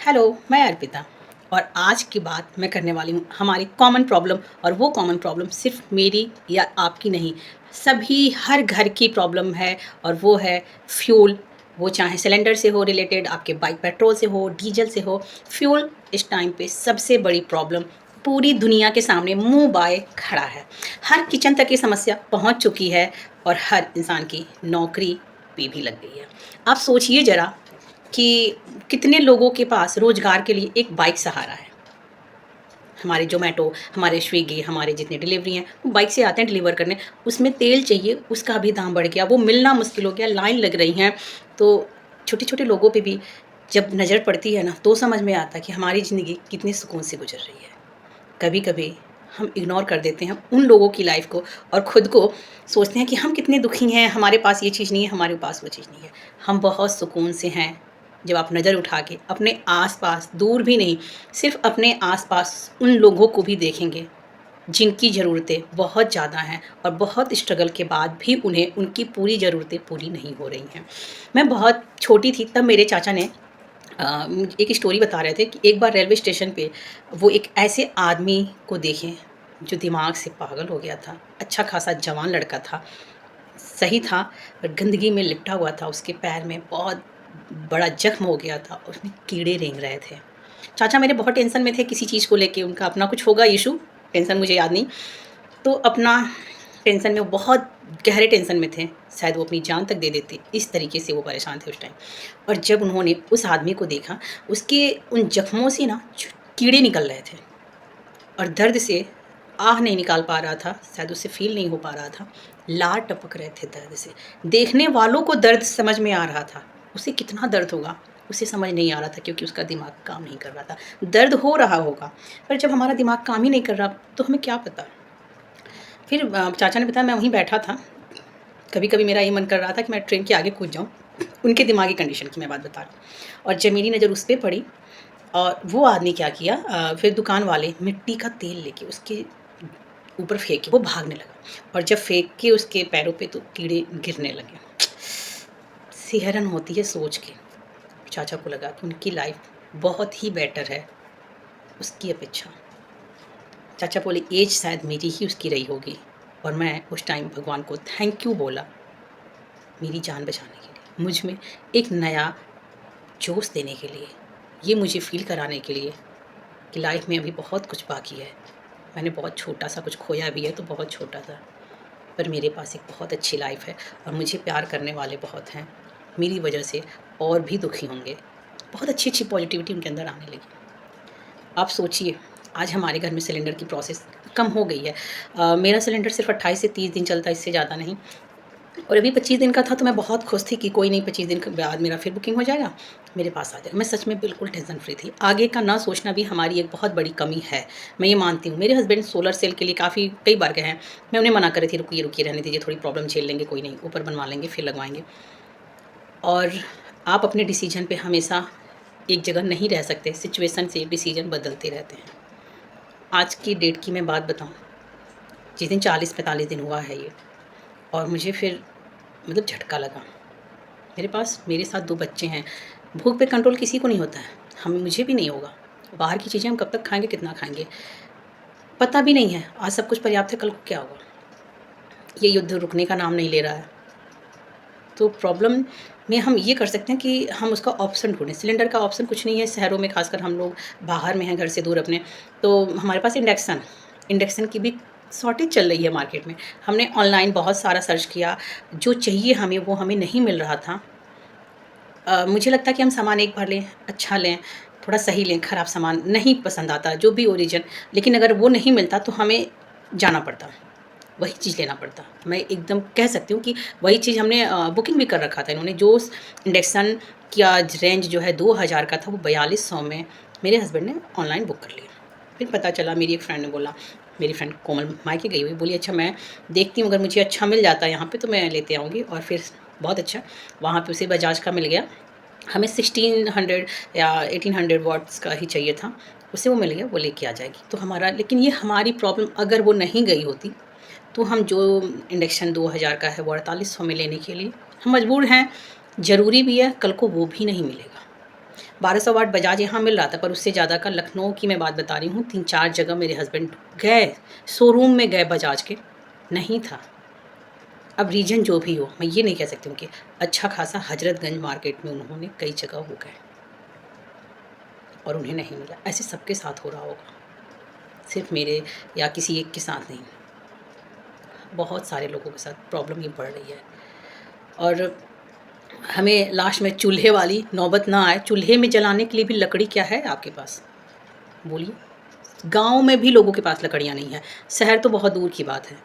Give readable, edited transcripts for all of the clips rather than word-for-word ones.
Hello, मैं अर्पिता और आज की बात मैं करने वाली हूँ हमारी कॉमन प्रॉब्लम। और वो कॉमन प्रॉब्लम सिर्फ मेरी या आपकी नहीं, सभी हर घर की प्रॉब्लम है। और वो है फ्यूल। वो चाहे सिलेंडर से हो रिलेटेड, आपके बाइक पेट्रोल से हो, डीजल से हो। फ्यूल इस टाइम पे सबसे बड़ी प्रॉब्लम पूरी दुनिया के सामने मुंह बाए खड़ा है। हर किचन तक ये समस्या पहुंच चुकी है और हर इंसान की नौकरी पे भी लग गई है। आप सोचिए ज़रा कि कितने लोगों के पास रोज़गार के लिए एक बाइक सहारा है। हमारे ज़ोमैटो, हमारे स्विगी, हमारे जितने डिलीवरी हैं, वो बाइक से आते हैं डिलीवर करने। उसमें तेल चाहिए, उसका भी दाम बढ़ गया, वो मिलना मुश्किल हो गया, लाइन लग रही हैं। तो छोटे-छोटे लोगों पे भी जब नज़र पड़ती है ना, तो समझ में आता है कि हमारी ज़िंदगी कितने सुकून से गुज़र रही है। कभी-कभी हम इग्नोर कर देते हैं उन लोगों की लाइफ़ को और खुद को सोचते हैं कि हम कितने दुखी हैं, हमारे पास ये चीज़ नहीं है, हमारे पास वो चीज़ नहीं है। हम बहुत सुकून से हैं। जब आप नज़र उठा के अपने आस-पास, दूर भी नहीं, सिर्फ़ अपने आस-पास उन लोगों को भी देखेंगे, जिनकी ज़रूरतें बहुत ज़्यादा हैं और बहुत स्ट्रगल के बाद भी उन्हें उनकी पूरी ज़रूरतें पूरी नहीं हो रही हैं। मैं बहुत छोटी थी तब मेरे चाचा ने एक स्टोरी बता रहे थे कि एक बार रेलवे स्टेशन पे वो एक ऐसे आदमी को देखे जो दिमाग से पागल हो गया था। अच्छा खासा जवान लड़का था, सही था, पर गंदगी में लिपटा हुआ था। उसके पैर में बहुत बड़ा जख्म हो गया था, उसमें कीड़े रेंग रहे थे। चाचा मेरे बहुत टेंशन में थे किसी चीज़ को लेके, उनका अपना कुछ होगा इशू, टेंशन मुझे याद नहीं। तो अपना टेंशन में वो बहुत गहरे टेंशन में थे, शायद वो अपनी जान तक दे देते, इस तरीके से वो परेशान थे उस टाइम। और जब उन्होंने उस आदमी को देखा, उसके उन ज़ख्मों से ना कीड़े निकल रहे थे और दर्द से आह नहीं निकाल पा रहा था, शायद उसे फ़ील नहीं हो पा रहा था। लार टपक रहे थे दर्द से। देखने वालों को दर्द समझ में आ रहा था, उसे कितना दर्द होगा, उसे समझ नहीं आ रहा था क्योंकि उसका दिमाग काम नहीं कर रहा था। दर्द हो रहा होगा, पर जब हमारा दिमाग काम ही नहीं कर रहा, तो हमें क्या पता। फिर चाचा ने बताया मैं वहीं बैठा था, कभी-कभी मेरा ये मन कर रहा था कि मैं ट्रेन के आगे कूद जाऊँ। उनके दिमागी कंडीशन की मैं बात बता रही हूँ। और जब मेरी नज़र उस पे पड़ी और वो आदमी क्या किया, फिर दुकान वाले मिट्टी का तेल लेके उसके ऊपर फेंके, वो भागने लगा और जब फेंक के उसके पैरों पे तो कीड़े गिरने लगे। सिहरन होती है सोच के। चाचा को लगा कि उनकी लाइफ़ बहुत ही बेटर है उसकी अपेक्षा। चाचा बोले एज शायद मेरी ही उसकी रही होगी और मैं उस टाइम भगवान को थैंक यू बोला मेरी जान बचाने के लिए, मुझ में एक नया जोश देने के लिए, ये मुझे फ़ील कराने के लिए कि लाइफ में अभी बहुत कुछ बाकी है। मैंने बहुत छोटा-सा कुछ खोया भी है तो बहुत छोटा-सा, पर मेरे पास एक बहुत अच्छी लाइफ है और मुझे प्यार करने वाले बहुत हैं। मेरी वजह से और भी दुखी होंगे। बहुत अच्छी-अच्छी पॉज़िटिविटी उनके अंदर आने लगी। आप सोचिए, आज हमारे घर में सिलेंडर की प्रोसेस कम हो गई है। मेरा सिलेंडर सिर्फ़ 28 से 30 दिन चलता है, इससे ज़्यादा नहीं। और अभी 25 दिन का था तो मैं बहुत खुश थी कि कोई नहीं, 25 दिन के बाद मेरा फिर बुकिंग हो जाएगा, मेरे पास आ जाएगा। मैं सच में बिल्कुल टेंशन फ्री थी। आगे का ना सोचना भी हमारी एक बहुत बड़ी कमी है, मैं ये मानती हूँ। मेरे हस्बैंड सोलर सेल के लिए काफ़ी कई बार गए हैं। मैं उन्हें मना कर रही थी, रुकिए, रुकिए, रहने दीजिए, थोड़ी प्रॉब्लम झेल लेंगे, कोई नहीं, ऊपर बनवा लेंगे, फिर लगवाएँगे। और आप अपने डिसीजन पे हमेशा एक जगह नहीं रह सकते, सिचुएशन से डिसीजन बदलते रहते हैं। आज की डेट की मैं बात बताऊँ, जिस दिन 40-45 दिन हुआ है ये, और मुझे फिर मतलब झटका लगा। मेरे पास मेरे साथ 2 बच्चे हैं। भूख पे कंट्रोल किसी को नहीं होता है, हम मुझे भी नहीं होगा। बाहर की चीज़ें हम कब तक खाएँगे, कितना खाएँगे, पता भी नहीं है। आज सब कुछ पर्याप्त है, कल को क्या होगा? ये युद्ध रुकने का नाम नहीं ले रहा है। तो प्रॉब्लम में हम ये कर सकते हैं कि हम उसका ऑप्शन ढूँढें। सिलेंडर का ऑप्शन कुछ नहीं है शहरों में, ख़ासकर हम लोग बाहर में हैं घर से दूर अपने, तो हमारे पास इंडक्शन इंडक्शन की भी शॉर्टेज चल रही है मार्केट में। हमने ऑनलाइन बहुत सारा सर्च किया, जो चाहिए हमें वो हमें नहीं मिल रहा था। मुझे लगता है कि हम सामान एक बार लें, अच्छा लें, थोड़ा सही लें, खराब सामान नहीं पसंद आता, जो भी ओरिजिन, लेकिन अगर वो नहीं मिलता तो हमें जाना पड़ता, वही चीज़ लेना पड़ता। मैं एकदम कह सकती हूँ कि वही चीज़ हमने बुकिंग भी कर रखा था इन्होंने, जो उस इंडक्शन का रेंज जो है 2000 का था, वो 4200 में मेरे हस्बैंड ने ऑनलाइन बुक कर लिया। फिर पता चला, मेरी एक फ्रेंड ने बोला, मेरी फ्रेंड कोमल मायके गई हुई, बोली अच्छा मैं देखती हूँ अगर मुझे अच्छा मिल जाता है यहाँ पे तो मैं लेते आऊँगी। और फिर बहुत अच्छा, वहाँ पे उसे बजाज का मिल गया। हमें 1600 या 1800 वॉट्स का ही चाहिए था, उसे वो मिल गया, वो लेके आ जाएगी। तो हमारा, लेकिन ये हमारी प्रॉब्लम अगर वो नहीं गई होती, तो हम जो इंडक्शन 2000 का है वो 4800 में लेने के लिए हम मजबूर हैं, ज़रूरी भी है, कल को वो भी नहीं मिलेगा। 1200 वाट बजाज यहाँ मिल रहा था, पर उससे ज़्यादा का लखनऊ की मैं बात बता रही हूँ, 3-4 जगह मेरे हस्बैंड गए, शोरूम में गए बजाज के, नहीं था। अब रीज़न जो भी हो, मैं ये नहीं कह सकती हूँ कि अच्छा खासा हजरतगंज मार्केट में उन्होंने कई जगह हो गए और उन्हें नहीं मिला। ऐसे सबके साथ हो रहा होगा, सिर्फ मेरे या किसी एक के साथ नहीं, बहुत सारे लोगों के साथ प्रॉब्लम ये बढ़ रही है। और हमें लास्ट में चूल्हे वाली नौबत ना आए। चूल्हे में जलाने के लिए भी लकड़ी क्या है आपके पास, बोलिए? गांव में भी लोगों के पास लकड़ियाँ नहीं हैं, शहर तो बहुत दूर की बात है।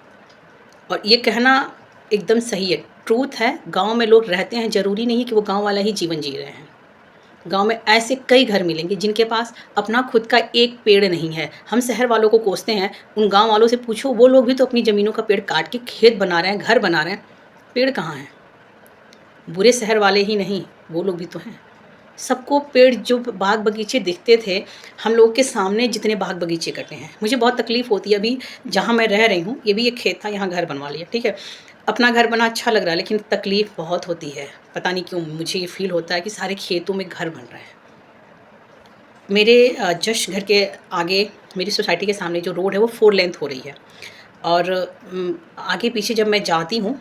और ये कहना एकदम सही है, ट्रूथ है। गांव में लोग रहते हैं, ज़रूरी नहीं है कि वो गांव वाला ही जीवन जी रहे हैं। गांव में ऐसे कई घर मिलेंगे जिनके पास अपना खुद का एक पेड़ नहीं है। हम शहर वालों को कोसते हैं, उन गांव वालों से पूछो, वो लोग भी तो अपनी ज़मीनों का पेड़ काट के खेत बना रहे हैं, घर बना रहे हैं। पेड़ कहाँ हैं? बुरे शहर वाले ही नहीं, वो लोग भी तो हैं। सबको पेड़, जो बाग बगीचे दिखते थे, हम लोग के सामने जितने बाग बगीचे कटे हैं। मुझे बहुत तकलीफ़ होती है। अभी जहाँ मैं रह रही हूँ, ये भी एक खेत था, यहाँ घर बनवा लिया, ठीक है। अपना घर बना, अच्छा लग रहा है, लेकिन तकलीफ़ बहुत होती है। पता नहीं क्यों मुझे ये फ़ील होता है कि सारे खेतों में घर बन रहे हैं। मेरे जस्ट घर के आगे, मेरी सोसाइटी के सामने जो रोड है वो 4 लेंथ हो रही है। और आगे पीछे जब मैं जाती हूँ,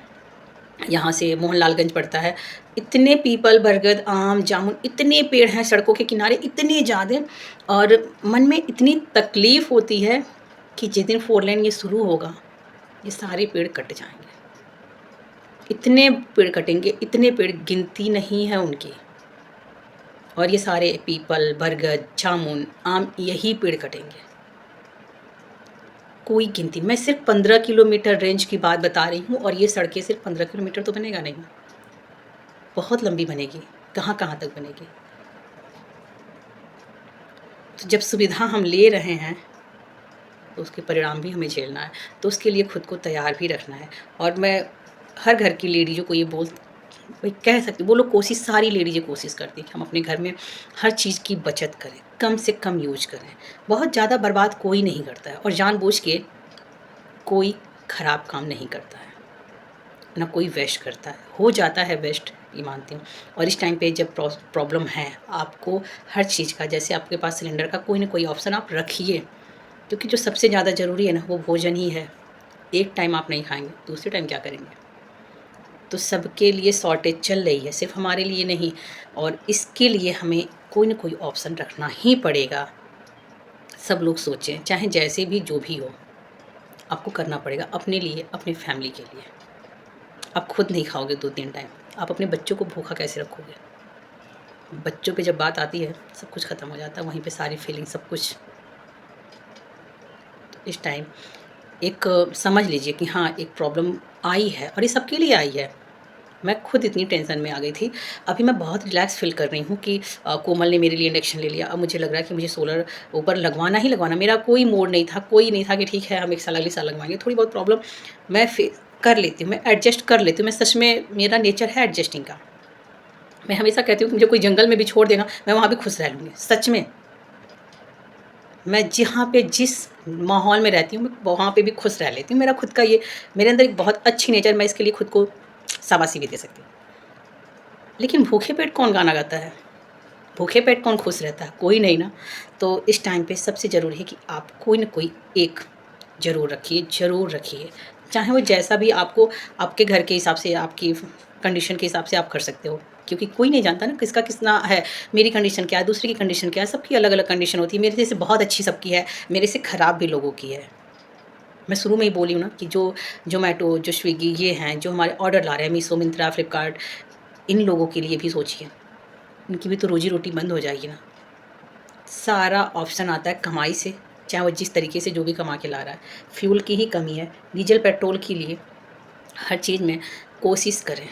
यहाँ से मोहनलालगंज पड़ता है, इतने पीपल, बरगद, आम, जामुन, इतने पेड़ हैं सड़कों के किनारे, इतने ज़्यादा। और मन में इतनी तकलीफ़ होती है कि जिस दिन 4 लेन ये शुरू होगा, ये सारे पेड़ कट जाएंगे। इतने पेड़ कटेंगे, इतने पेड़, गिनती नहीं है उनकी। और ये सारे पीपल, बरगद, जामुन, आम, यही पेड़ कटेंगे, कोई गिनती। मैं सिर्फ 15 किलोमीटर रेंज की बात बता रही हूँ, और ये सड़कें सिर्फ 15 किलोमीटर तो बनेगा नहीं, बहुत लंबी बनेगी, कहाँ कहाँ तक बनेगी। तो जब सुविधा हम ले रहे हैं तो उसके परिणाम भी हमें झेलना है, तो उसके लिए खुद को तैयार भी रखना है। और मैं हर घर की लेडीज़ों को ये भाई कह सकती हूँ, वो लोग कोशिश, सारी लेडीज़ें कोशिश करती हैं कि हम अपने घर में हर चीज़ की बचत करें, कम से कम यूज करें। बहुत ज़्यादा बर्बाद कोई नहीं करता है, और जानबूझ के कोई ख़राब काम नहीं करता है, ना कोई वेस्ट करता है। हो जाता है वेस्ट, ये मानती हूँ। और इस टाइम पे जब प्रॉब्लम है, आपको हर चीज़ का, जैसे आपके पास सिलेंडर का कोई ना कोई ऑप्शन आप रखिए, क्योंकि जो सबसे ज़्यादा ज़रूरी है ना, वो भोजन ही है। एक टाइम आप नहीं खाएंगे, दूसरे टाइम क्या करेंगे? तो सबके लिए शॉर्टेज चल रही है, सिर्फ हमारे लिए नहीं। और इसके लिए हमें कोई ना कोई ऑप्शन रखना ही पड़ेगा। सब लोग सोचें, चाहे जैसे भी जो भी हो, आपको करना पड़ेगा अपने लिए, अपनी फैमिली के लिए। आप खुद नहीं खाओगे 2-3 टाइम, आप अपने बच्चों को भूखा कैसे रखोगे? बच्चों पे जब बात आती है, सब कुछ ख़त्म हो जाता है, वहीं पे सारी फीलिंग, सब कुछ। तो इस टाइम एक समझ लीजिए कि हाँ, एक प्रॉब्लम आई है, और ये सबके लिए आई है। मैं खुद इतनी टेंशन में आ गई थी। अभी मैं बहुत रिलैक्स फ़ील कर रही हूँ कि कोमल ने मेरे लिए इंजेक्शन ले लिया। अब मुझे लग रहा है कि मुझे सोलर ऊपर लगवाना ही लगवाना। मेरा कोई मोड नहीं था, कोई नहीं था कि ठीक है हम 1 साल अगले साल लगवाएँगे। थोड़ी बहुत प्रॉब्लम मैं कर लेती हूँ, मैं एडजस्ट कर लेती हूँ। मैं सच में, मेरा नेचर है एडजस्टिंग का। मैं हमेशा कहती हूँ कि मुझे कोई जंगल में भी छोड़ देना, मैं वहाँ भी खुश रह लूँगी, सच में। मैं जहाँ पे, जिस माहौल में रहती हूँ, मैं वहाँ पे भी खुश रह लेती हूँ। मेरा खुद का ये, मेरे अंदर एक बहुत अच्छी नेचर, मैं इसके लिए खुद को शाबाशी भी दे सकती हूँ। लेकिन भूखे पेट कौन गाना गाता है? भूखे पेट कौन खुश रहता है? कोई नहीं ना। तो इस टाइम पे सबसे ज़रूरी है कि आप कोई न कोई एक ज़रूर रखिए, ज़रूर रखिए। चाहे वो जैसा भी आपको, आपके घर के हिसाब से, आपकी कंडीशन के हिसाब से आप कर सकते हो। क्योंकि कोई नहीं जानता ना किसका कितना है। मेरी कंडीशन क्या है, दूसरे की कंडीशन क्या है, सबकी अलग-अलग कंडीशन होती है। मेरे से बहुत अच्छी सबकी है, मेरे से ख़राब भी लोगों की है। मैं शुरू में ही बोली हूँ ना कि जो ज़ोमैटो, जो स्विगी, ये हैं जो हमारे ऑर्डर ला रहे हैं, मीशो, मिंत्रा, फ्लिपकार्ट, इन लोगों के लिए भी सोचिए। इनकी भी तो रोज़ी-रोटी बंद हो जाएगी ना। सारा ऑप्शन आता है कमाई से, चाहे वो जिस तरीके से जो भी कमा के ला रहा है। फ्यूल की ही कमी है, डीज़ल पेट्रोल के लिए हर चीज़ में कोशिश करें।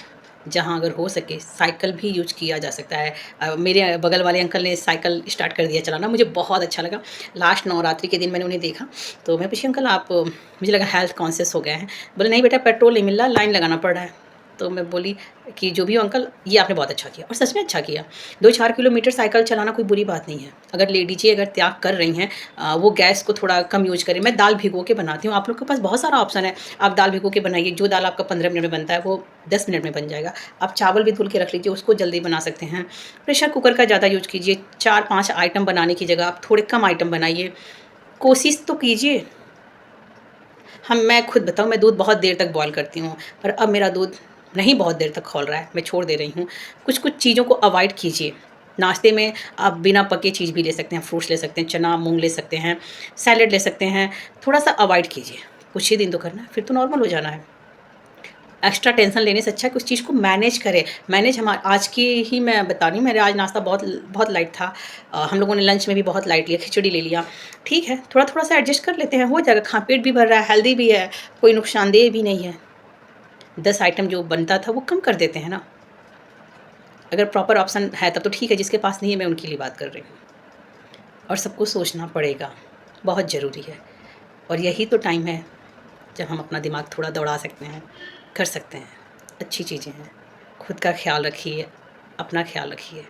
जहाँ अगर हो सके साइकिल भी यूज़ किया जा सकता है। मेरे बगल वाले अंकल ने साइकिल स्टार्ट कर दिया चलाना, मुझे बहुत अच्छा लगा। लास्ट नवरात्रि के दिन मैंने उन्हें देखा, तो मैं पूछी, अंकल आप, मुझे लगा हेल्थ कॉन्शियस हो गए हैं। बोले नहीं बेटा, पेट्रोल नहीं मिल रहा, लाइन लगाना पड़ रहा है। तो मैं बोली कि जो भी हो अंकल, ये आपने बहुत अच्छा किया, और सच में अच्छा किया। 2-4 किलोमीटर साइकिल चलाना कोई बुरी बात नहीं है। अगर लेडीज़ अगर त्याग कर रही हैं, वो गैस को थोड़ा कम यूज़ करें। मैं दाल भिगो के बनाती हूँ, आप लोग के पास बहुत सारा ऑप्शन है। आप दाल भिगो के बनाइए, जो दाल आपका 15 मिनट में बनता है वो 10 मिनट में बन जाएगा। आप चावल भी धुल के रख लीजिए, उसको जल्दी बना सकते हैं। प्रेशर कुकर का ज़्यादा यूज़ कीजिए, 4-5 आइटम बनाने की जगह आप थोड़े कम आइटम बनाइए। कोशिश तो कीजिए। मैं खुद बताऊँ, मैं दूध बहुत देर तक बॉयल करती हूँ, पर अब मेरा दूध नहीं बहुत देर तक खौल रहा है, मैं छोड़ दे रही हूँ। कुछ-कुछ चीज़ों को अवॉइड कीजिए। नाश्ते में आप बिना पके चीज़ भी ले सकते हैं, फ्रूट्स ले सकते हैं, चना, मूँग ले सकते हैं, सैलेड ले सकते हैं। थोड़ा-सा अवॉइड कीजिए। कुछ ही दिन तो करना है, फिर तो नॉर्मल हो जाना है। एक्स्ट्रा टेंशन लेने से अच्छा है कुछ चीज़ को मैनेज करें। मैनेज आज की ही मैं बता रही हूँ, मेरा आज नाश्ता बहुत बहुत लाइट था। हम लोगों ने लंच में भी बहुत लाइट लिया, खिचड़ी ले लिया। ठीक है, थोड़ा-थोड़ा सा एडजस्ट कर लेते हैं, हो जाएगा। पेट भी भर रहा है, हेल्दी भी है, कोई नुकसानदेह भी नहीं है। 10 आइटम जो बनता था वो कम कर देते हैं ना। अगर प्रॉपर ऑप्शन है तब तो ठीक है, जिसके पास नहीं है मैं उनके लिए बात कर रही हूँ। और सबको सोचना पड़ेगा, बहुत ज़रूरी है। और यही तो टाइम है जब हम अपना दिमाग थोड़ा दौड़ा सकते हैं, कर सकते हैं। अच्छी चीज़ें हैं। खुद का ख़्याल रखिए, अपना ख़्याल रखिए।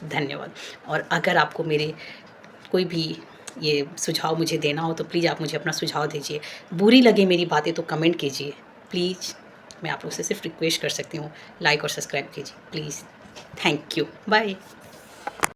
धन्यवाद। और अगर आपको मेरे कोई भी ये सुझाव मुझे देना हो तो प्लीज़ आप मुझे अपना सुझाव दीजिए। बुरी लगे मेरी बातें तो कमेंट कीजिए। प्लीज़, मैं आप लोग से सिर्फ़ रिक्वेस्ट कर सकती हूँ, लाइक और सब्सक्राइब कीजिए प्लीज़। Thank you. बाय।